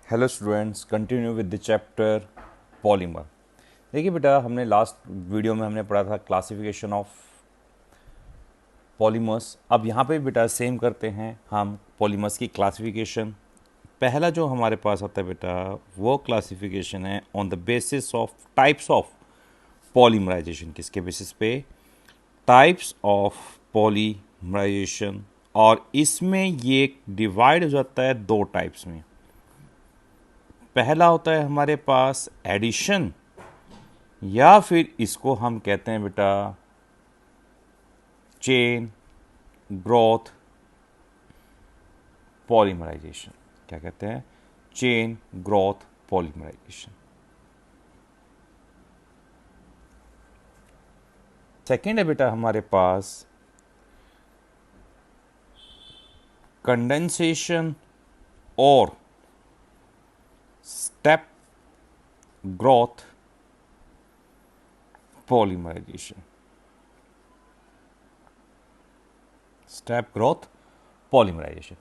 Hello students, continue with the chapter polymer. देखिए बेटा, हमने लास्ट वीडियो में हमने पढ़ा था क्लासिफिकेशन ऑफ पॉलीमर्स। अब यहाँ पे बेटा सेम करते हैं हम पॉलीमर्स की क्लासिफिकेशन। पहला जो हमारे पास आता है बेटा, वो क्लासिफिकेशन है on the basis of types of polymerization. किसके बेसिस पे? Types of polymerization. और इसमें ये डिवाइड हो जाता है दो टाइप्स में। पहला होता है हमारे पास एडिशन, या फिर इसको हम कहते हैं बेटा चेन ग्रोथ पॉलीमराइजेशन। क्या कहते हैं? Chain growth polymerisation. सेकेंड है बेटा हमारे पास कंडेंसेशन और step growth polymerization. Step growth polymerization.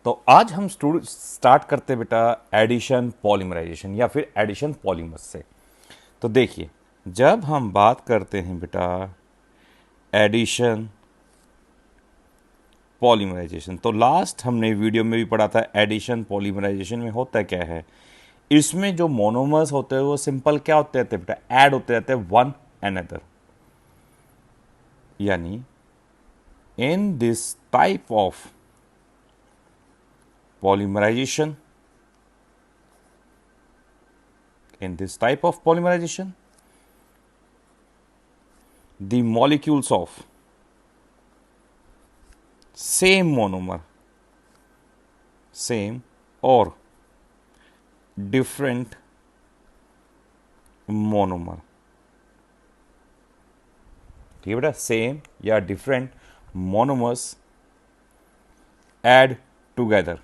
तो आज हम स्टार्ट करते हैं बेटा एडिशन पॉलीमराइजेशन या फिर एडिशन पॉलीमर्स से। तो देखिए, जब हम बात करते हैं बेटा एडिशन पॉलीमराइजेशन, तो लास्ट हमने वीडियो में भी पढ़ा था एडिशन पॉलीमराइजेशन में होता क्या है। इसमें जो मोनोमर्स होते हैं वो सिंपल क्या होते रहते हैं बेटा? ऐड होते रहते हैं वन अनदर। यानी in this type of polymerization, in this type of polymerization, the molecules of same monomer, same or different monomer, ठीक है बेटा, सेम या डिफरेंट मोनोमर्स ऐड टुगेदर।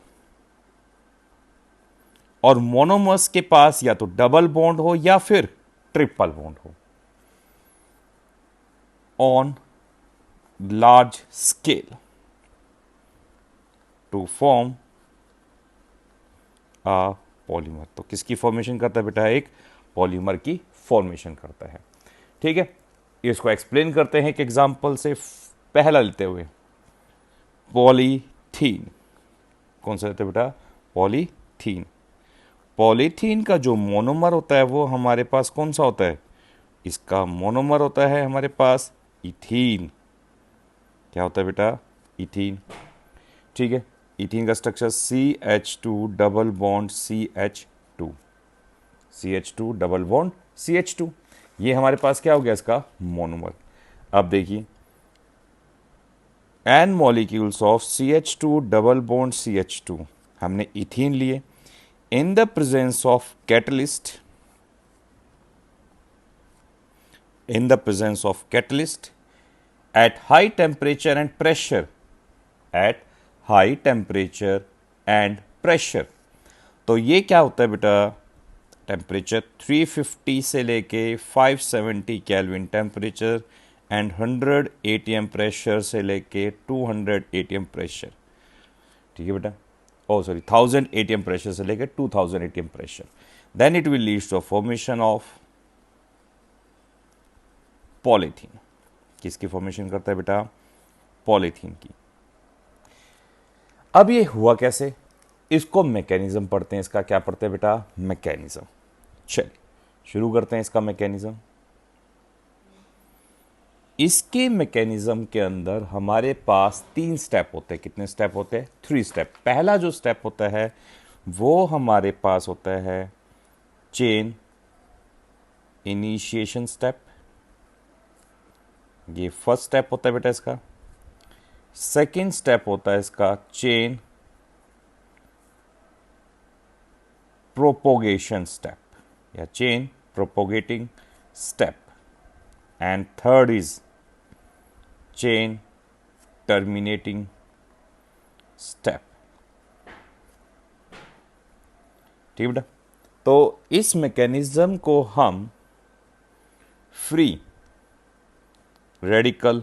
और मोनोमर्स के पास या तो डबल बॉन्ड हो या फिर ट्रिपल बॉन्ड हो on large scale to form a polymer. तो किसकी फॉर्मेशन करता है बेटा? एक पॉलीमर की फॉर्मेशन करता है। ठीक है, इसको एक्सप्लेन करते हैं एक एग्जांपल से। पहला लेते हुए पॉलीथीन। कौन सा लेते हैं बेटा? पॉलीथीन। पॉलीथीन का जो मोनोमर होता है वो हमारे पास कौन सा होता है? इसका मोनोमर होता है हमारे पास इथीन। क्या होता है बेटा? इथीन। ठीक है, इथीन का structure CH2 double bond CH2, CH2 double bond CH2। ये हमारे पास क्या हो गया इसका मोनोमर। अब देखिए, n molecules of CH2 double bond CH2 हमने इथीन लिए। In the presence of catalyst, in the presence of catalyst at high temperature and pressure, at high temperature and pressure। तो ये क्या होता है बेटा? टेम्परेचर 350 से लेके 570 kelvin temperature and 100 ATM pressure से लेके 200 ATM प्रेशर। ठीक है बेटा, ओ सॉरी 1000 ATM प्रेशर से लेके 2000 ATM pressure. Then it will lead to formation of polythene. किसकी फॉर्मेशन करता है बेटा? पॉलीथीन की। अब ये हुआ कैसे, इसको मैकेनिज्म पढ़ते हैं। इसका क्या पढ़ते हैं बेटा? मैकेनिज्म। चलिए शुरू करते हैं इसका मैकेनिज्म। इसके मैकेनिज्म के अंदर हमारे पास 3 स्टेप होते हैं। कितने स्टेप होते हैं? 3 स्टेप। पहला जो स्टेप होता है वो हमारे पास होता है चेन इनिशिएशन स्टेप। ये फर्स्ट स्टेप होता है बेटा इसका। सेकेंड स्टेप होता है इसका चेन प्रोपोगेशन स्टेप या chain propagating step. And third is chain terminating step. ठीक है बेटा, तो इस मैकेनिज्म को हम फ्री रेडिकल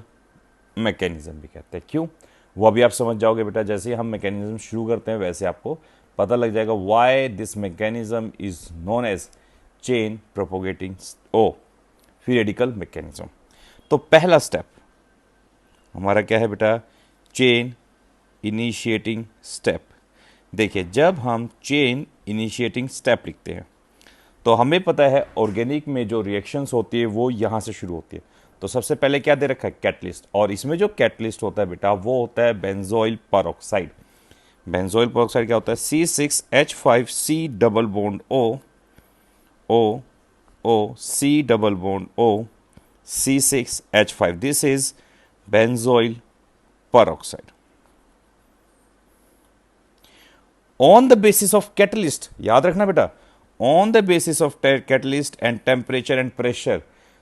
मैकेनिज्म भी कहते हैं। क्यों? वो अभी आप समझ जाओगे बेटा। जैसे ही हम मैकेनिज्म शुरू करते हैं वैसे आपको पता लग जाएगा why this mechanism is known as chain propagating or free radical mechanism. तो पहला स्टेप हमारा क्या है बेटा, चेन इनिशिएटिंग स्टेप। देखिए जब हम चेन इनिशिएटिंग स्टेप लिखते हैं तो हमें पता है ऑर्गेनिक में जो रिएक्शंस होती है वो यहाँ से शुरू होती है। तो सबसे पहले क्या दे रखा है, कैटलिस्ट, और इसमें जो कैटलिस्ट होता है बेटा वो होता है बेंजोइल परऑक्साइड। बेंजोइल परऑक्साइड क्या होता है, C6H5C double bond O O O C double bond O C6H5, this is benzoyl peroxide. On the basis of catalyst, याद रखना बेटा, on the basis of catalyst and temperature and pressure,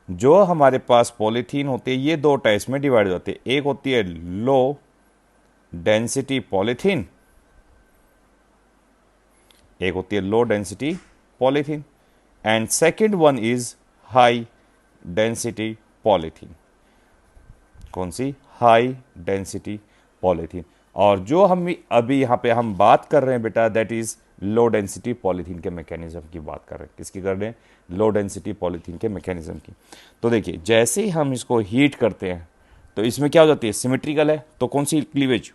जो हमारे पास polythene होती है ये दो टाइप्स में डिवाइड हो जाती है। एक होती है लो डेंसिटी पॉलीथीन, एक होती है low density polythene, and second one is high density polythene. कौन सी, हाई डेंसिटी पॉलीथीन। और जो हम अभी यहाँ पे हम बात कर रहे हैं बेटा that is low density polythene के मैकेनिज्म की बात कर रहे हैं। किसकी कर रहे हैं, लो डेंसिटी पॉलीथीन के मैकेनिज्म की। तो देखिए जैसे ही हम इसको हीट करते हैं तो इसमें क्या हो जाती है, सिमेट्रिकल है, तो कौन सी क्लीवेज,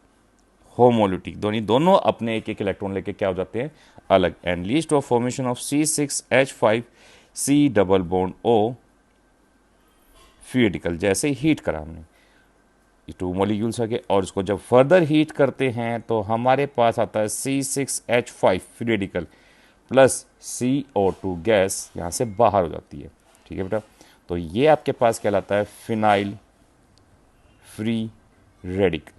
होमोलिटिक, दोनों अपने एक एक इलेक्ट्रॉन लेके क्या हो जाते हैं, अलग, and leads to formation of C6H5C double bond O free radical. जैसे हीट करा हमने टू मॉलिक्यूल्स आ गए, और इसको जब फर्दर हीट करते हैं तो हमारे पास आता है C6H5 free radical plus CO2 gas यहाँ से बाहर हो जाती है। ठीक है बेटा, तो ये आपके पास कहलाता है फिनाइल फ्री रेडिकल।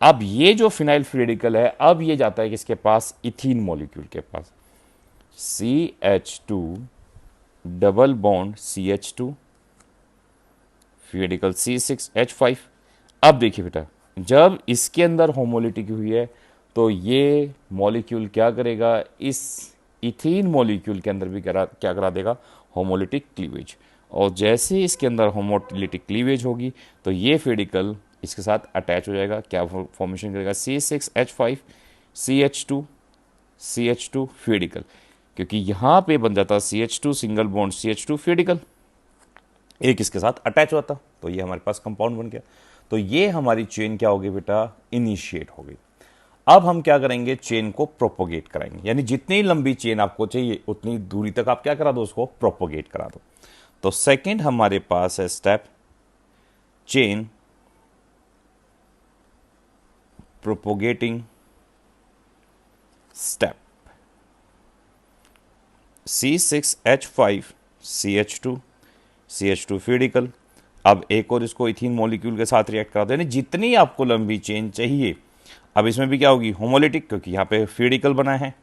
अब ये जो फिनाइल फ्री रेडिकल है अब ये जाता है किसके पास, इथीन मॉलिक्यूल के पास, CH2 double bond CH2 free radical C6H5। अब देखिए बेटा जब इसके अंदर होमोलिटिक हुई है तो ये मॉलिक्यूल क्या करेगा, इस इथीन मॉलिक्यूल के अंदर भी क्या करा देगा, होमोलिटिक क्लीवेज। और जैसे इसके अंदर होमोलिटिक क्लीवेज होगी तो ये फ्री रेडिकल इसके साथ अटैच हो जाएगा, क्या फॉर्मेशन करेगा, C6H5 CH2 फ्री रेडिकल, क्योंकि यहाँ पे बन जाता CH2 single bond CH2 free radical, एक इसके साथ अटैच होता, तो ये हमारे पास कंपाउंड बन गया। तो ये हमारी चेन क्या होगी बेटा, इनिशिएट हो गई। अब हम क्या करेंगे, चेन को प्रोपोगेट कराएंगे, यानी जितनी लंबी चेन आपको चाहिए उतनी दूरी तक आप क्या करा दो, उसको प्रोपोगेट करा दो। तो सेकंड हमारे पास है step chain propagating step, C6H5CH2 free radical. अब एक और इसको इथीन मॉलिक्यूल के साथ रिएक्ट करा दो, यानी जितनी आपको लंबी चेन चाहिए। अब इसमें भी क्या होगी, होमोलिटिक, क्योंकि यहाँ पे फ्री रेडिकल बना है,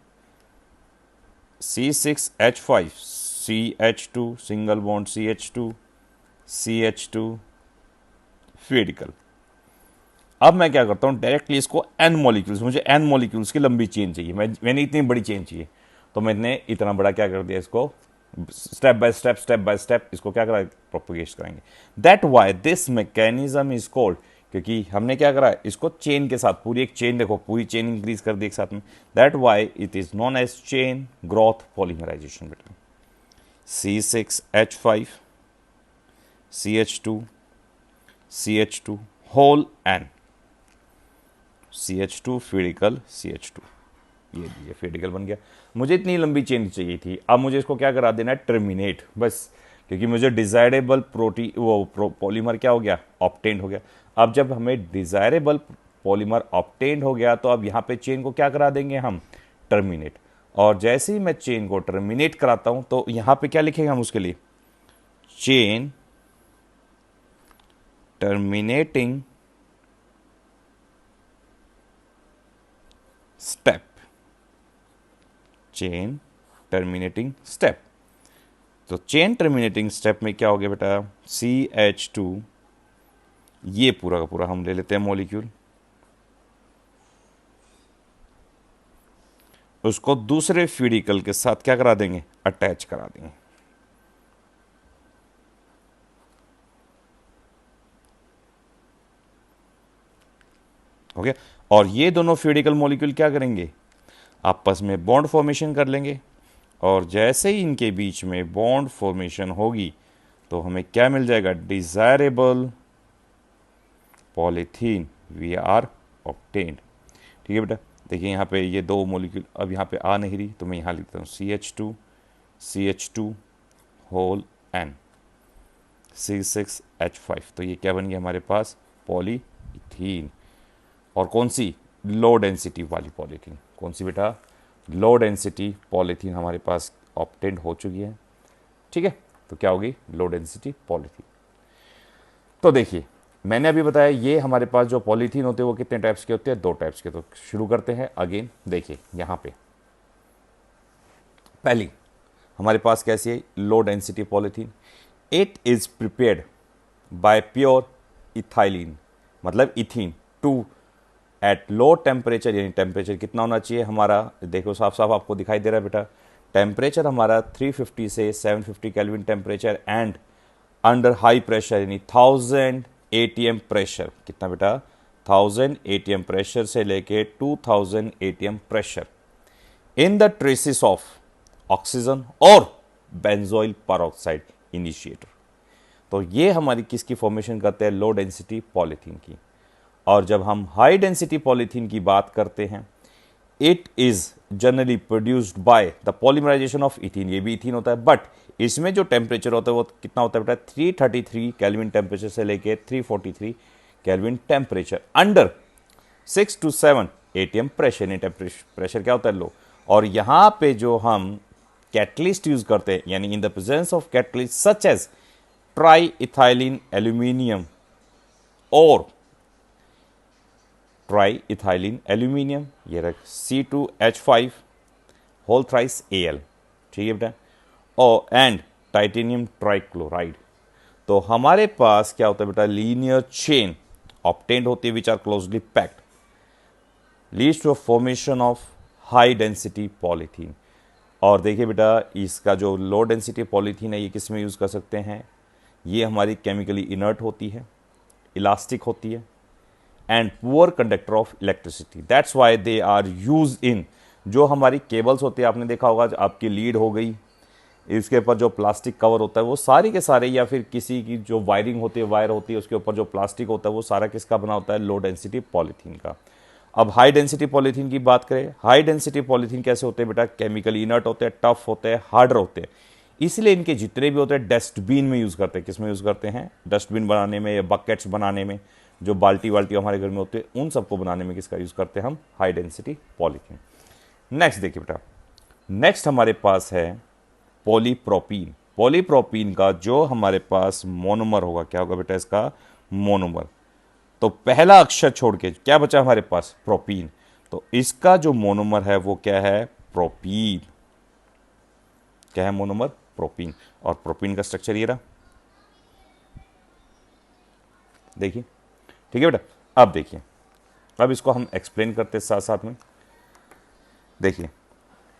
C6H5CH2 single bond CH2 free radical. अब मैं क्या करता हूँ, डायरेक्टली इसको n मॉलिक्यूल्स, मुझे n मॉलिक्यूल्स की लंबी चेन चाहिए, मैंने इतनी बड़ी चेन चाहिए, तो मैंने इतना बड़ा क्या कर दिया, इसको स्टेप बाय स्टेप इसको क्या करा, प्रोपोगेट कराएंगे। That why this mechanism is called, क्योंकि हमने क्या करा, इसको चेन के साथ, पूरी एक चेन देखो, पूरी चेन इंक्रीज कर दी एक साथ में, that why it is known as chain growth polymerization बेटा। C6H5 CH2 whole N CH2 free radical CH2, ये फ्री रेडिकल बन गया। मुझे इतनी लंबी चेन चाहिए थी, अब मुझे इसको क्या करा देना है, टर्मिनेट, बस, क्योंकि मुझे डिजायरेबल पॉलीमर क्या हो गया, ऑब्टेन्ड हो गया। अब जब हमें डिजायरेबल पॉलीमर ऑब्टेन्ड हो गया तो अब यहाँ पे चेन को क्या करा देंगे हम, टर्मिनेट। और जैसे ही मैं चेन को टर्मिनेट कराता हूं तो यहाँ पे क्या लिखेंगे हम उसके लिए, chain terminating step, chain terminating step. तो चेन टर्मिनेटिंग स्टेप में क्या हो गया बेटा, CH2, ये पूरा का पूरा हम ले लेते हैं मॉलिक्यूल, उसको दूसरे फ्री रेडिकल के साथ क्या करा देंगे, अटैच करा देंगे। हो गया। और ये दोनों फ्री रेडिकल मॉलिक्यूल क्या करेंगे, आपस में बॉन्ड फॉर्मेशन कर लेंगे, और जैसे ही इनके बीच में बॉन्ड फॉर्मेशन होगी तो हमें क्या मिल जाएगा, desirable polythene we are obtained. ठीक है बेटा, देखिए यहाँ पे ये दो मॉलिक्यूल अब यहाँ पे आ नहीं रही, तो मैं यहाँ लिखता हूँ CH2 होल N C6H5। तो ये क्या बन गया हमारे पास, पॉलीथीन। और कौन सी, लो डेंसिटी वाली पॉलीथीन। कौन सी बेटा, लो डेंसिटी पॉलीथीन हमारे पास ऑब्टेन्ड हो चुकी है। ठीक है, तो क्या होगी, लो डेंसिटी पॉलीथीन। तो देखिए मैंने अभी बताया ये हमारे पास जो पॉलीथीन होते हैं वो कितने टाइप्स के होते हैं, 2 टाइप्स के। तो शुरू करते हैं अगेन। देखिए यहाँ पे पहली हमारे पास कैसी है, low density polythene. It is prepared by pure ethylene, मतलब ethene, to at low temperature. यानी टेम्परेचर कितना होना चाहिए हमारा, देखो साफ साफ आपको दिखाई दे रहा है बेटा, टेम्परेचर हमारा 350 से 750 kelvin temperature, and under high pressure यानी 1000 ATM प्रेशर। कितना बेटा, 1000 ATM प्रेशर से लेके 2000 ATM pressure in the traces of oxygen और बेंजोइल पेरोक्साइड इनिशिएटर। तो ये हमारी किसकी फॉर्मेशन करते हैं, लो डेंसिटी पॉलीथीन की। और जब हम हाई डेंसिटी पॉलीथीन की बात करते हैं, it is generally produced by the polymerization of ethene. ये भी इथीन होता है, बट इसमें जो टेम्परेचर होता है वो कितना होता है बेटा, 333 केल्विन टेम्परेचर से लेके 343 kelvin temperature, under 6 to 7 ATM pressure. यानी प्रेशर क्या होता है, लो। और यहाँ पे जो हम कैटलिस्ट यूज करते हैं, यानी in the presence of catalyst such as tri ethylene aluminium और ट्राई इथाइलिन एल्यूमिनियम, ये रख C2H5 होल थ्राइस Al। ठीक है बेटा, और एंड टाइटेनियम ट्राइक्लोराइड। तो हमारे पास क्या होता है बेटा, लीनियर चेन ऑब्टेन्ड होती है which are closely packed, leads to formation of high density polythene. और देखिए बेटा, इसका जो लो डेंसिटी पॉलीथीन है ये किस में यूज़ कर सकते हैं, ये हमारी केमिकली इनर्ट होती है, इलास्टिक होती है, and poor conductor of electricity. That's why they are use in, जो हमारी केबल्स होती है, आपने देखा होगा आपकी लीड हो गई, इसके ऊपर जो प्लास्टिक कवर होता है वो सारे के सारे, या फिर किसी की जो वायरिंग होती है, वायर होती है, उसके ऊपर जो प्लास्टिक होता है वो सारा किसका बना होता है, लो डेंसिटी पॉलीथीन का। अब हाई डेंसिटी पॉलीथीन की बात करें, हाई डेंसिटी पॉलीथीन कैसे होते हैं बेटा, केमिकली इनर्ट होते हैं, टफ होते हैं, हार्डर होते हैं, इसलिए इनके जितने भी होते हैं डस्टबिन में यूज़ करते हैं। किस में यूज़ करते हैं, डस्टबिन बनाने में, या बकेट्स बनाने में, जो बाल्टी वाल्टी हमारे घर में होते हैं उन सबको बनाने में किसका यूज़ करते हैं हम, हाई डेंसिटी पॉलीथीन। नेक्स्ट देखिए बेटा, नेक्स्ट हमारे पास है पॉलीप्रोपीन। पॉलीप्रोपीन का जो हमारे पास मोनोमर होगा, क्या होगा बेटा इसका, मोनोमर। तो पहला अक्षर छोड़ के क्या बचा हमारे पास, प्रोपीन। तो इसका जो मोनोमर है वो क्या है, प्रोपीन। क्या है मोनोमर, प्रोपीन। और प्रोपीन का स्ट्रक्चर ये रहा, देखिए। ठीक है बेटा, अब देखिए, अब इसको हम एक्सप्लेन करते साथ साथ में। देखिए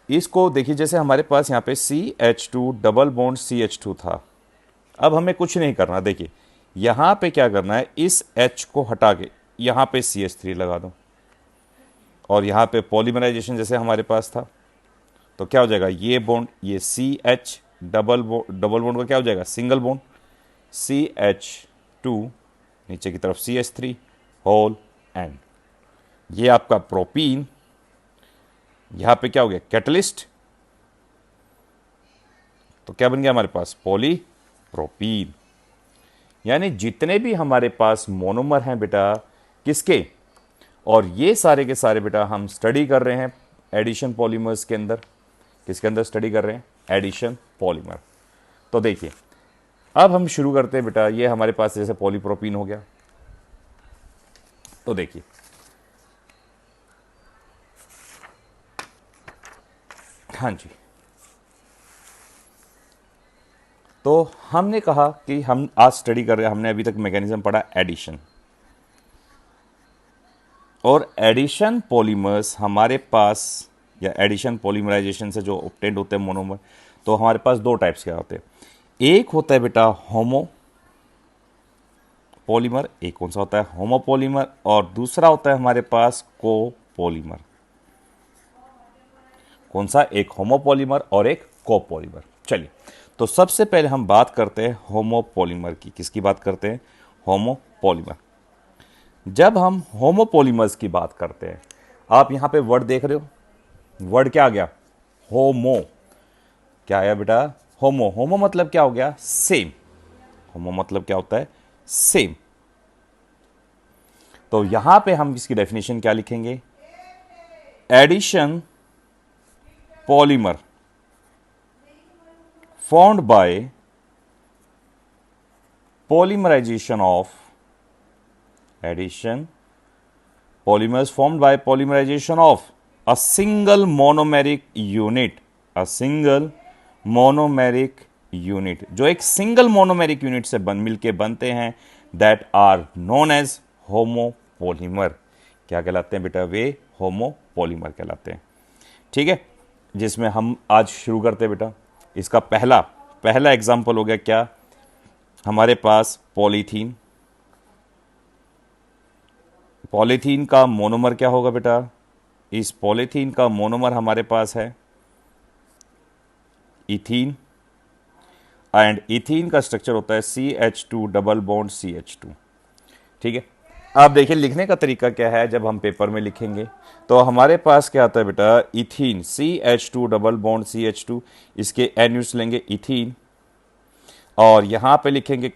इसको, देखिए जैसे हमारे पास यहाँ पे CH2 डबल बॉन्ड CH2 था। अब हमें कुछ नहीं करना, देखिए यहाँ पे क्या करना है, इस H को हटा के यहाँ पे CH3 लगा दो, और यहाँ पे पॉलीमराइजेशन जैसे हमारे पास था, तो क्या हो जाएगा, ये बॉन्ड, ये CH डबल बॉन्ड का क्या हो जाएगा, सिंगल बॉन्ड, CH2 नीचे की तरफ CH3 होल एंड। ये आपका प्रोपीन, यहां पे क्या हो गया, कैटलिस्ट, तो क्या बन गया हमारे पास, पॉलीप्रोपीन। यानी जितने भी हमारे पास मोनोमर हैं बेटा किसके, और ये सारे के सारे बेटा हम स्टडी कर रहे हैं एडिशन पॉलीमर्स के अंदर। किसके अंदर स्टडी कर रहे हैं, एडिशन पॉलीमर। तो देखिए अब हम शुरू करते हैं बेटा, ये हमारे पास जैसे पॉलीप्रोपीन हो गया, तो देखिए हाँ जी, तो हमने कहा कि हम आज स्टडी कर रहे हैं, हमने अभी तक मैकेनिज्म पढ़ा एडिशन, और एडिशन पॉलीमर्स हमारे पास, या एडिशन पॉलीमराइजेशन से जो ऑब्टेन्ड होते हैं मोनोमर, तो हमारे पास 2 टाइप्स के होते हैं। एक होता है बेटा होमो पॉलीमर, एक कौन सा होता है, होमोपॉलीमर, और दूसरा होता है हमारे पास कोपॉलीमर। कौन सा? एक होमोपॉलीमर और एक कोपॉलीमर। चलिए, तो सबसे पहले हम बात करते हैं होमोपॉलीमर की। किसकी बात करते हैं? होमोपॉलीमर। जब हम होमोपॉलीमर्स की बात करते हैं, आप यहां पे वर्ड देख रहे हो, वर्ड क्या आ गया? होमो। क्या आया बेटा? होमो। होमो मतलब क्या हो गया? सेम। होमो मतलब क्या होता है? सेम। तो यहां पे हम इसकी डेफिनेशन क्या लिखेंगे? Addition polymer formed by polymerization of addition polymers formed by polymerization of a single monomeric unit, a single monomeric unit, जो एक सिंगल मोनोमेरिक यूनिट से मिलके बनते हैं, that are known as homopolymer. क्या कहलाते हैं बेटा? वे होमोपॉलीमर कहलाते हैं। ठीक है, जिसमें हम आज शुरू करते हैं बेटा। इसका पहला पहला एग्जाम्पल हो गया क्या? हमारे पास पॉलीथीन। पॉलीथीन का मोनोमर क्या होगा बेटा? इस पॉलीथीन का मोनोमर हमारे पास है इथीन, एंड इथीन का स्ट्रक्चर होता है CH2 डबल बॉन्ड CH2। ठीक है, आप देखिए लिखने का तरीका क्या है। जब हम पेपर में लिखेंगे तो हमारे पास क्या आता है बेटा? Ethene CH2 double bond CH2, इसके एन्यूट्स लेंगे इथीन, और यहां पे लिखेंगे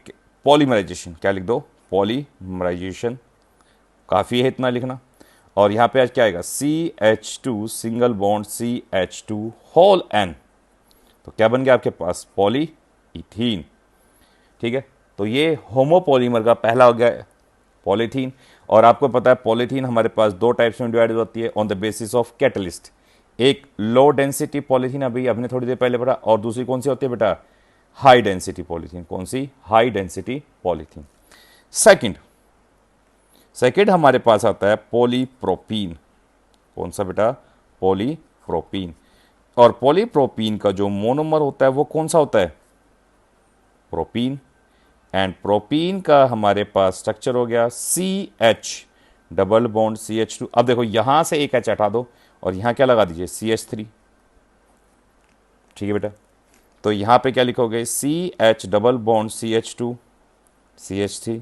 पॉलीमराइजेशन। क्या लिख दो? पॉलीमराइजेशन। काफ़ी है इतना लिखना। और यहाँ पे आज क्या आएगा? CH2 single bond CH2 whole N। तो क्या बन गया आपके पास? Poly ethene. ठीक है, तो ये होमोपॉलीमर का पहला हो गया पॉलीथीन। और आपको पता है पॉलीथीन हमारे पास दो टाइप्स में डिवाइड होती है on the basis of catalyst. एक लो डेंसिटी पॉलीथीन, अभी आपने थोड़ी देर पहले पढ़ा, और दूसरी कौन सी होती है बेटा? High density polythene. कौन सी? High density polythene. सेकेंड हमारे पास आता है पॉलीप्रोपीन। कौन सा बेटा? पॉलीप्रोपीन। और पॉलीप्रोपीन का जो मोनोमर होता है वो कौन सा होता है? प्रोपीन। एंड प्रोपीन का हमारे पास स्ट्रक्चर हो गया CH डबल बॉन्ड CH2। अब देखो यहां से एक H हटा दो और यहां क्या लगा दीजिए? CH3। ठीक है बेटा, तो यहां पे क्या लिखोगे? CH double bond CH2 CH3,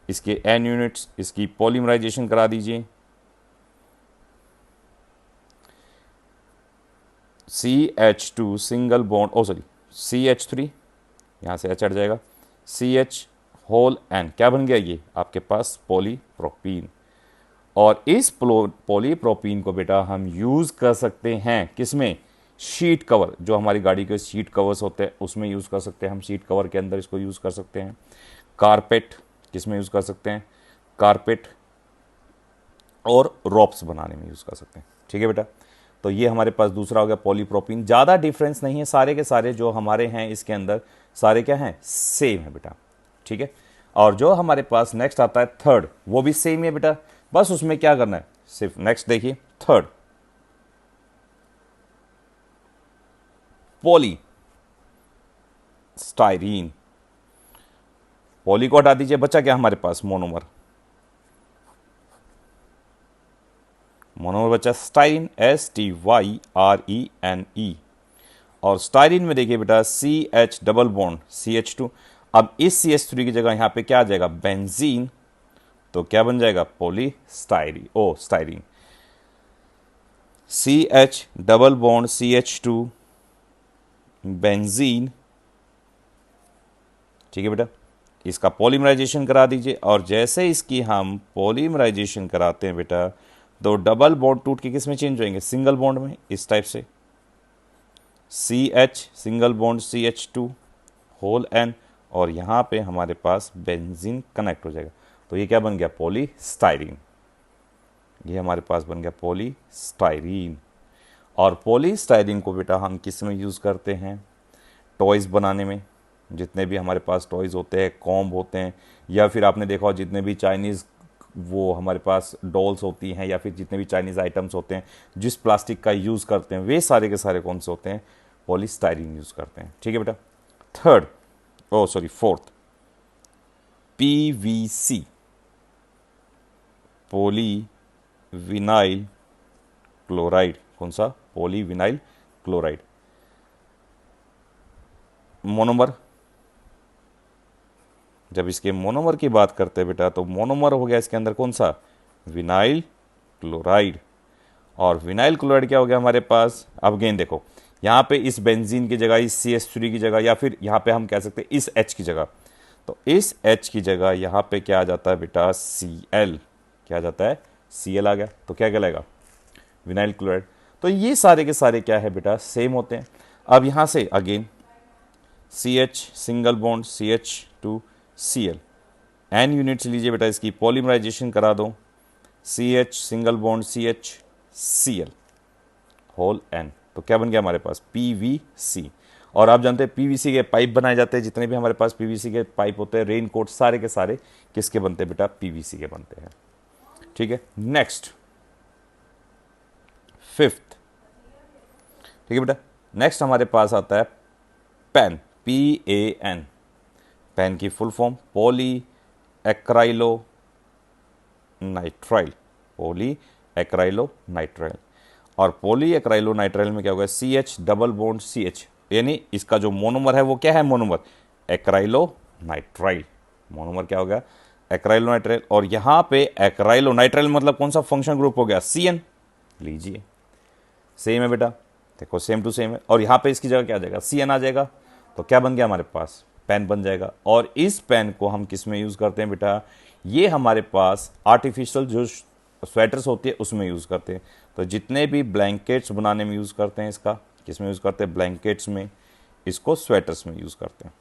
इसके N यूनिट्स, इसकी पॉलीमराइजेशन करा दीजिए। CH2 सिंगल बॉन्ड, ओ सॉरी CH3, यहाँ से H हट जाएगा, CH होल N। क्या बन गया? ये आपके पास पॉलीप्रोपीन। और इस पॉलीप्रोपीन को बेटा हम यूज़ कर सकते हैं किसमें? Sheet cover. जो हमारी गाड़ी के सीट कवर्स होते हैं उसमें यूज़ कर सकते हैं हम। सीट कवर के अंदर इसको यूज़ कर सकते हैं। कारपेट, किसमें यूज़ कर सकते हैं? कारपेट और रॉप्स बनाने में यूज़ कर सकते हैं। ठीक है बेटा, तो ये हमारे पास दूसरा हो गया पॉलीप्रोपीन। ज़्यादा डिफरेंस नहीं है, सारे के सारे जो हमारे हैं इसके अंदर सारे क्या हैं? सेम है बेटा। ठीक है, और जो हमारे पास नेक्स्ट आता है थर्ड, वो भी सेम है बेटा। बस उसमें क्या करना है? सिर्फ नेक्स्ट देखिए, थर्ड पॉली स्टाइरीन। पॉली को हटा दीजिए, बचा क्या हमारे पास? मोनोमर। मोनोमर बचा स्टाइरीन, STYRENE। और स्टाइरीन में देखिए बेटा CH डबल बॉन्ड CH2। अब इस CH3 की जगह यहां पे क्या आ जाएगा? बेंजीन। तो क्या बन जाएगा? Styrene. CH double bond CH2 benzene. ठीक है बेटा, इसका पॉलीमराइजेशन करा दीजिए, और जैसे इसकी हम पॉलीमराइजेशन कराते हैं बेटा, तो डबल बॉन्ड टूट के किस में चेंज होंगे? सिंगल बॉन्ड में, इस टाइप से CH single bond CH2 whole N, और यहाँ पे हमारे पास बेंजीन कनेक्ट हो जाएगा। तो ये क्या बन गया? पॉलीस्टाइरीन। ये हमारे पास बन गया पॉलीस्टाइरीन। और पॉलीस्टाइरीन को बेटा हम किस में यूज़ करते हैं? टॉयज़ बनाने में। जितने भी हमारे पास टॉयज़ होते हैं, कॉम्ब होते हैं, या फिर आपने देखा हो जितने भी चाइनीज़ वो हमारे पास डॉल्स होती हैं, या फिर जितने भी चाइनीज़ आइटम्स होते हैं जिस प्लास्टिक का यूज़ करते हैं, वे सारे के सारे कौन से होते हैं? पॉलीस्टाइरीन यूज़ करते हैं। ठीक है बेटा, fourth PVC, poly vinyl chloride. कौन सा? Polyvinyl chloride. मोनोमर, जब इसके मोनोमर की बात करते हैं बेटा, तो मोनोमर हो गया इसके अंदर कौन सा, विनाइल क्लोराइड। और विनाइल क्लोराइड क्या हो गया हमारे पास, अब अगेन देखो यहाँ पे इस बेंजीन की जगह, इस CH3 की जगह, या फिर यहाँ पे हम कह सकते हैं इस H की जगह, तो इस H की जगह यहाँ पे क्या आ जाता है बेटा, Cl, क्या आ जाता है, Cl आ गया, तो क्या कहलाएगा, विनाइल क्लोराइड। तो ये सारे के सारे क्या है बेटा, सेम होते हैं। अब यहाँ से again CH single bond CH2Cl, n units लीजिए बेटा, इसकी पॉलीमराइजेशन करा दो, CH single bond CHCl whole n, तो क्या बन गया हमारे पास, PVC। और आप जानते हैं PVC के पाइप बनाए जाते हैं, जितने भी हमारे पास PVC के पाइप होते हैं, रेन कोट सारे के सारे किसके बनते हैं बेटा, PVC के बनते हैं। ठीक है, नेक्स्ट फिफ्थ, ठीक है बेटा, नेक्स्ट हमारे पास आता है पैन, PAN। पैन की full form polyacrylonitrile, polyacrylonitrile. और पॉली एक्राइलो नाइट्राइल में क्या होगा, CH डबल बॉन्ड CH, यानी इसका जो मोनोमर है वो क्या है, मोनोमर एक्राइलो नाइट्राइल। मोनोमर क्या हो गया, एक्राइलो नाइट्राइल। और यहाँ पे एक्राइलो नाइट्राइल मतलब कौन सा फंक्शन ग्रुप हो गया, CN, लीजिए सेम है बेटा, देखो सेम टू सेम है। और यहाँ पे इसकी जगह क्या आ जाएगा, CN आ जाएगा, तो क्या बन गया हमारे पास, पेन बन जाएगा। और इस पेन को हम किस में यूज़ करते हैं बेटा, ये हमारे पास आर्टिफिशियल जो स्वेटर्स होती है उसमें यूज़ करते हैं। तो जितने भी ब्लैंकेट्स बनाने में यूज़ करते हैं, इसका किस में यूज़ करते हैं, ब्लैंकेट्स में, इसको स्वेटर्स में यूज़ करते हैं।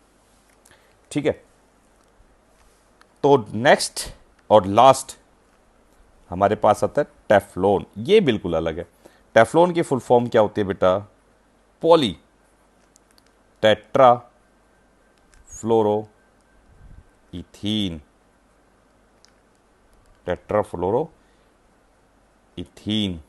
ठीक है, तो नेक्स्ट और लास्ट हमारे पास आता है टेफ्लॉन। ये बिल्कुल अलग है। टेफ्लॉन की फुल फॉर्म क्या होती है बेटा, पॉली टेट्रा फ्लोरो इथीन, टेट्राफ्लोरो इथीन।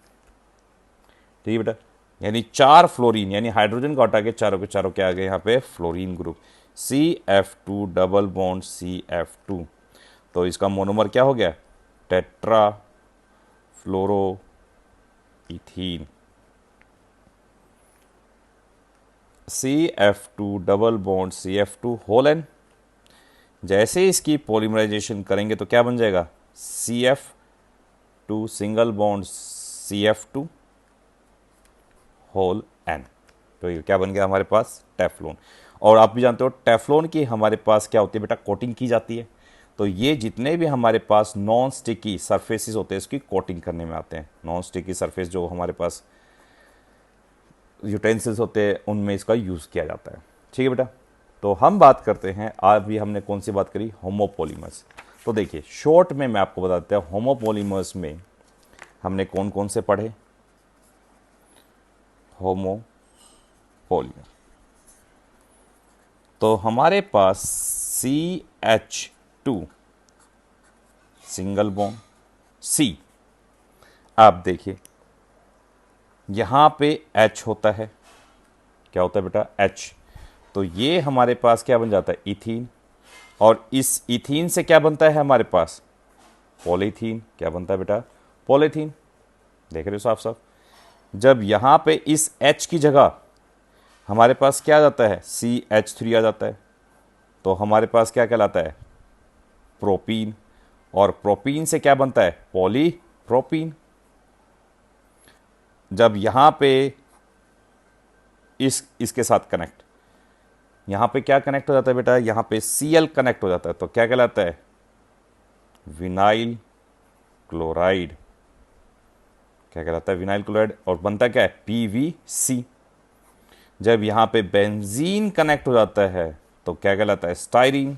ठीक है बेटा, यानी 4 फ्लोरीन, यानी हाइड्रोजन को हटा के चारों के चारों क्या आ गए यहाँ पे, fluorine group, CF2 double bond CF2। तो इसका मोनोमर क्या हो गया, tetrafluoroethene, CF2 double bond CF2 whole n. जैसे इसकी पॉलीमराइजेशन करेंगे तो क्या बन जाएगा, CF2 single bond CF2 whole N. तो ये क्या बन गया हमारे पास, टेफ्लॉन। और आप भी जानते हो टेफ्लॉन की हमारे पास क्या होती है बेटा, कोटिंग की जाती है। तो ये जितने भी हमारे पास नॉन स्टिकी सरफेसेस होते हैं इसकी कोटिंग करने में आते हैं। नॉन स्टिकी सरफेस जो हमारे पास यूटेंसिल्स होते हैं उनमें इसका यूज़ किया जाता है। ठीक है बेटा, तो हम बात करते हैं, आज भी हमने कौन सी बात करी, होमोपॉलीमर्स। तो देखिए शॉर्ट में मैं आपको बता देता हूँ, होमोपॉलीमर्स में हमने कौन कौन से पढ़े, होमोपॉलीमर। तो हमारे पास CH2 सिंगल बॉन्ड C, आप देखिए यहाँ पे H होता है, क्या होता है बेटा, H। तो ये हमारे पास क्या बन जाता है, इथीन। और इस इथीन से क्या बनता है हमारे पास, पॉलीथीन। क्या बनता है बेटा, पॉलीथीन। देख रहे हो साफ साफ। जब यहाँ पे इस H की जगह हमारे पास क्या आ जाता है, CH3 आ जाता है, तो हमारे पास क्या कहलाता है, प्रोपीन। और प्रोपीन से क्या बनता है, पॉलीप्रोपीन। जब यहाँ पे इसके साथ कनेक्ट, यहाँ पे क्या कनेक्ट हो जाता है बेटा, यहाँ पे Cl कनेक्ट हो जाता है, तो क्या कहलाता है, विनाइल क्लोराइड। क्या कहलाता है, विनाइल क्लोराइड। और बनता क्या है, PVC। जब यहाँ पे बेंजीन कनेक्ट हो जाता है तो क्या कहलाता है, स्टाइरीन।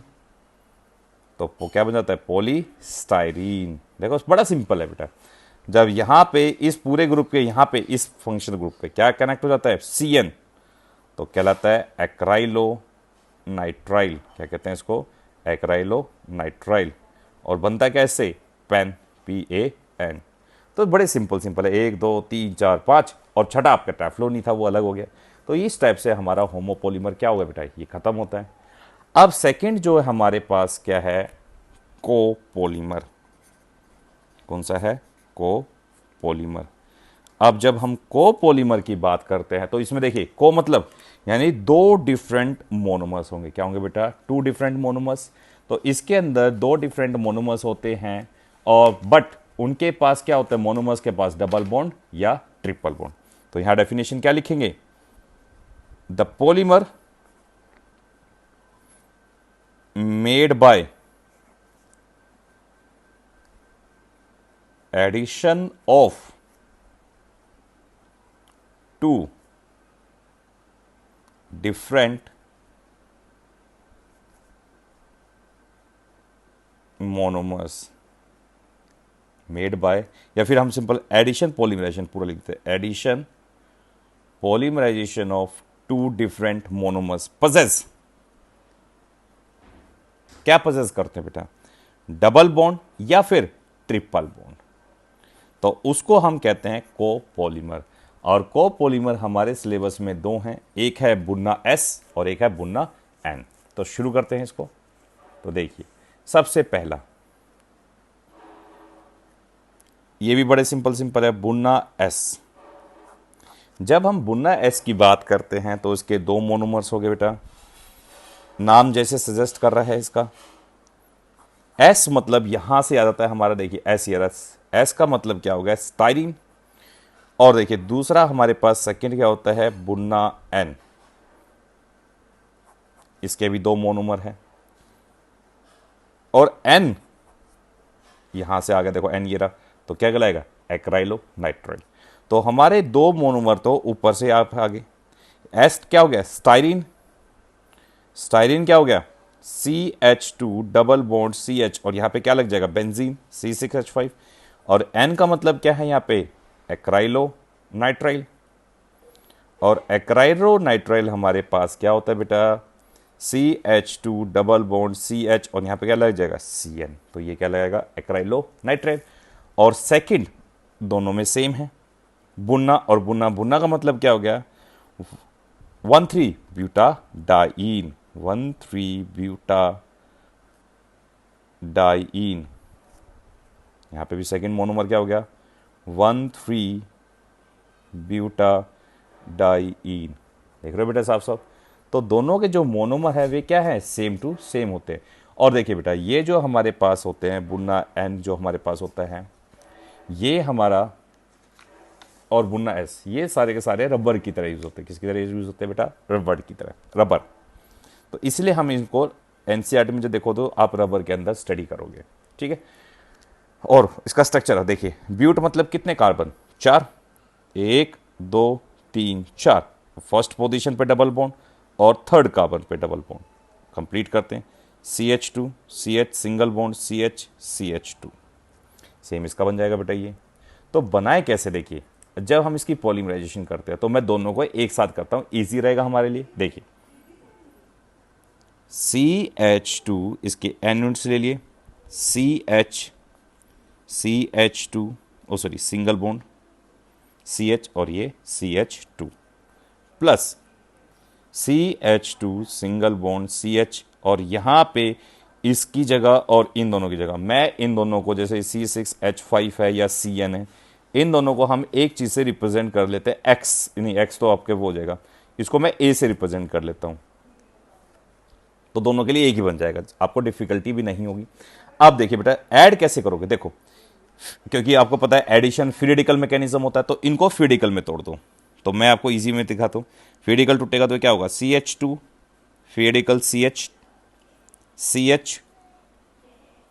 तो वो क्या बन जाता है, पॉलीस्टाइरीन। देखो बड़ा सिंपल है बेटा। जब यहाँ पे इस पूरे ग्रुप के यहाँ पे इस फंक्शनल ग्रुप पे क्या कनेक्ट हो जाता है, CN, तो कहलाता है एक्राइलो नाइट्राइल। क्या कहते हैं इसको, एक्राइलो नाइट्राइल। और बनता क्या इससे, पेन, PAN। तो बड़े सिंपल सिंपल है, 1 2 3 4 5, और छठा आपका टेफ्लॉन नहीं था, वो अलग हो गया। तो इस टाइप से हमारा होमोपॉलीमर क्या होगा बेटा, ये खत्म होता है। अब सेकंड जो है हमारे पास क्या है, कोपॉलीमर। कौन सा है, कोपॉलीमर। अब जब हम कोपॉलीमर की बात करते हैं तो इसमें देखिए को मतलब यानी दो डिफरेंट मोनोमर्स होंगे। क्या होंगे बेटा? Two different monomers. तो इसके अंदर दो डिफरेंट मोनोमर्स होते हैं और बट उनके पास क्या होता है? मोनोमर्स के पास डबल बॉन्ड या ट्रिपल बॉन्ड। तो यहां डेफिनेशन क्या लिखेंगे? The polymer made by addition of two different monomers made by, या फिर हम सिंपल एडिशन पॉलीमराइजेशन पूरा लिखते हैं, addition polymerization of two different monomers पजेस। क्या पजेस करते हैं बेटा? डबल बॉन्ड या फिर ट्रिपल बॉन्ड। तो उसको हम कहते हैं कोपॉलीमर। और कोपॉलीमर हमारे सिलेबस में दो हैं, एक है बुन्ना एस और एक है बुन्ना एन। तो शुरू करते हैं इसको। तो देखिए सबसे पहला, ये भी बड़े सिंपल सिंपल है, बुन्ना एस। जब हम बुन्ना एस की बात करते हैं तो इसके दो मोनोमर्स हो गए बेटा, नाम जैसे सजेस्ट कर रहा है इसका। एस मतलब यहां से आ जाता है हमारा, देखिए एस का मतलब क्या हो गया? स्टाइरिन। और देखिए दूसरा हमारे पास सेकंड क्या होता है? बुन्ना एन। इसके भी दो मोनोमर है और एन यहां से आ गया, देखो एन ये रहा, तो क्या कहलाएगा? Acrylo nitrile. तो हमारे दो मोनोमर तो ऊपर से आप आगे, एस क्या हो गया? स्टाइरिन। स्टाइरिन क्या हो गया? CH2 डबल बॉन्ड CH, और यहां पे क्या लग जाएगा? Benzene C6H5। और N का मतलब क्या है यहाँ पे? Acrylo nitrile. और एक्राइलो नाइट्राइल हमारे पास क्या होता है बेटा? CH2 डबल बॉन्ड CH, और यहाँ पे क्या लग जाएगा? CN। तो ये क्या लगेगा? Acrylo nitrile. और सेकंड दोनों में सेम है, बुन्ना और बुन्ना। बुन्ना का मतलब क्या हो गया? 1,3 ब्यूटाडाइन, 1,3 ब्यूटाडाइन। यहाँ पे भी सेकंड मोनोमर क्या हो गया? 1,3 ब्यूटाडाइन। देख रहे हो बेटा साफ साफ? तो दोनों के जो मोनोमर है वे क्या है? सेम टू सेम होते हैं। और देखिए बेटा ये जो हमारे पास होते हैं बुन्ना एन जो हमारे पास होता है, ये हमारा और बुन्ना एस, ये सारे के सारे रबर की तरह यूज होते हैं। किसकी तरह यूज होते हैं बेटा? रबर की तरह, रबर। तो इसलिए हम इनको एनसीईआरटी में जो देखो तो आप रबर के अंदर स्टडी करोगे, ठीक है। और इसका स्ट्रक्चर देखिए, ब्यूट मतलब कितने कार्बन? 4, 1 2 3 4। फर्स्ट पोजीशन पे डबल बॉन्ड और थर्ड कार्बन पे डबल बॉन्ड कंप्लीट करते हैं। CH2 CH single bond CH CH2, same इसका बन जाएगा बेटा ये। तो बनाए कैसे? देखिए जब हम इसकी पॉलीमराइजेशन करते हैं तो मैं दोनों को एक साथ करता हूं, इजी रहेगा हमारे लिए। देखिए CH2 इसके एन यूनिट्स ले लिए, CH2 sorry single bond CH और ये CH2 plus CH2 single bond CH, और यहाँ पे इसकी जगह और इन दोनों की जगह मैं इन दोनों को, जैसे C6H5 है या CN है, इन दोनों को हम एक चीज़ से रिप्रेजेंट कर लेते हैं, X। नहीं X तो आपके वो हो जाएगा, इसको मैं A से रिप्रेजेंट कर लेता हूँ, तो दोनों के लिए एक ही बन जाएगा, आपको डिफिकल्टी भी नहीं होगी। अब देखिए बेटा ऐड कैसे करोगे? देखो क्योंकि आपको पता है एडिशन फ्रीडिकल मैकेनिज्म होता है, तो इनको फ्रीडिकल में तोड़ दो। तो मैं आपको इजी में दिखाता हूँ। फ्रीडिकल टूटेगा तो क्या होगा? CH2 फ्रीडिकल CH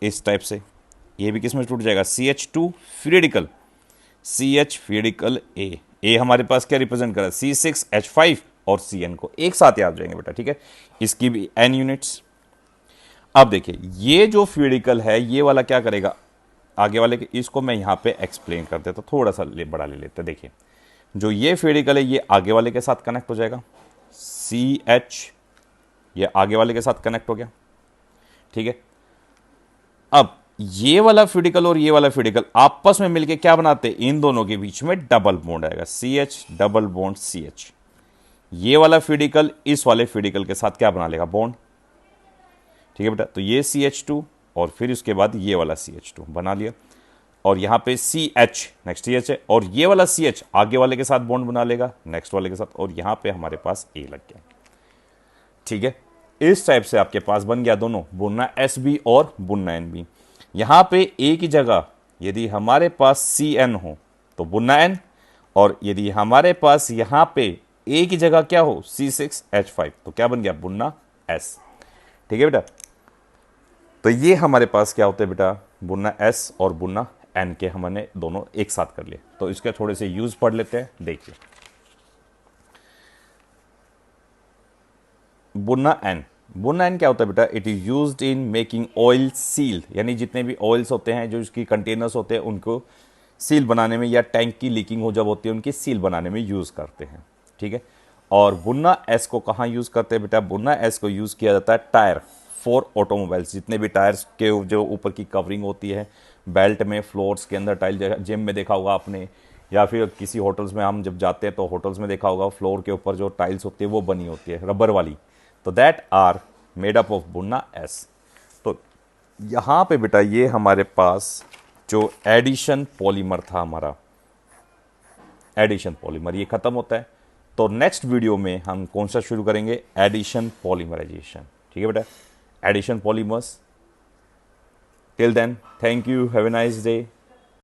इस टाइप से, ये भी किस में टूट जाएगा? CH2 फ्रीडिकल CH फ्रीडिकल A हमारे पास क्या रिप्रेजेंट कर रहा है? C6H5 और CN को एक साथ याद जाएंगे बेटा, ठीक है। इसकी भी N यूनिट्स। अब देखिए ये जो फ्यूडिकल है ये वाला क्या करेगा आगे वाले के, इसको मैं यहां पे एक्सप्लेन कर देता हूं, थोड़ा सा बड़ा ले लेते हैं। देखिए जो ये फ्यूडिकल है ये आगे वाले के साथ कनेक्ट हो जाएगा, CH ये आगे वाले के साथ कनेक्ट हो गया, ठीक है। अब ये वाला फ्यूडिकल और ये वाला फ्यूडिकल आपस में मिलके क्या बनाते हैं? इन दोनों के बीच में डबल बॉन्ड आएगा, CH डबल बॉन्ड CH। ये वाला फ्यूडिकल इस वाले फ्यूडिकल के साथ क्या बना लेगा? बॉन्ड, ठीक है बेटा। तो ये CH2 और फिर उसके बाद ये वाला CH2 बना लिया। और यहाँ पे सी एच नेक्स्ट CH है, और ये वाला CH आगे वाले के साथ बॉन्ड बना लेगा नेक्स्ट वाले के साथ, और यहाँ पे हमारे पास A लग गया। ठीक है, इस टाइप से आपके पास बन गया दोनों, बुनना SB और बुनना NB। यहाँ पे A की जगह यदि हमारे पास CN हो तो बुनना N, और यदि हमारे पास यहाँ पे A की जगह क्या हो C6H5 तो क्या बन गया बुनना S। ठीक है बेटा, तो ये हमारे पास क्या होते हैं बेटा, बुनना S और बुनना N के हमने दोनों एक साथ कर लिए। तो इसके थोड़े से यूज पढ़ लेते हैं, देखिए बुनना N। बुनना N क्या होता है बेटा, it is used in making oil seal, यानी जितने भी ऑयल्स होते हैं जो इसकी कंटेनर्स होते हैं उनको सील बनाने में, या टैंक की लीकिंग हो जब होती है उनकी सील बनाने में यूज़ करते हैं। ठीक है, और बुनना S को कहाँ यूज़ करते हैं बेटा, बुनना S को यूज़ किया जाता है टायर फॉर ऑटोमोबाइल्स, जितने भी टायर्स के जो ऊपर की कवरिंग होती है बेल्ट में, फ्लोर्स के अंदर टाइल, जिम में देखा होगा आपने, या फिर किसी होटल्स में हम जब जाते हैं तो होटल्स में देखा होगा फ्लोर के ऊपर जो टाइल्स होती है वो बनी होती है रबर वाली, तो that are made up of buna S। तो यहाँ पे बेटा ये हमारे पास जो एडिशन पॉलीमर था हमारा, एडिशन पॉलीमर ये खत्म होता है। तो नेक्स्ट वीडियो में हम कौन सा शुरू करेंगे, एडिशन पॉलीमराइजेशन। ठीक है बेटा, addition polymers. Till then thank you, have a nice day.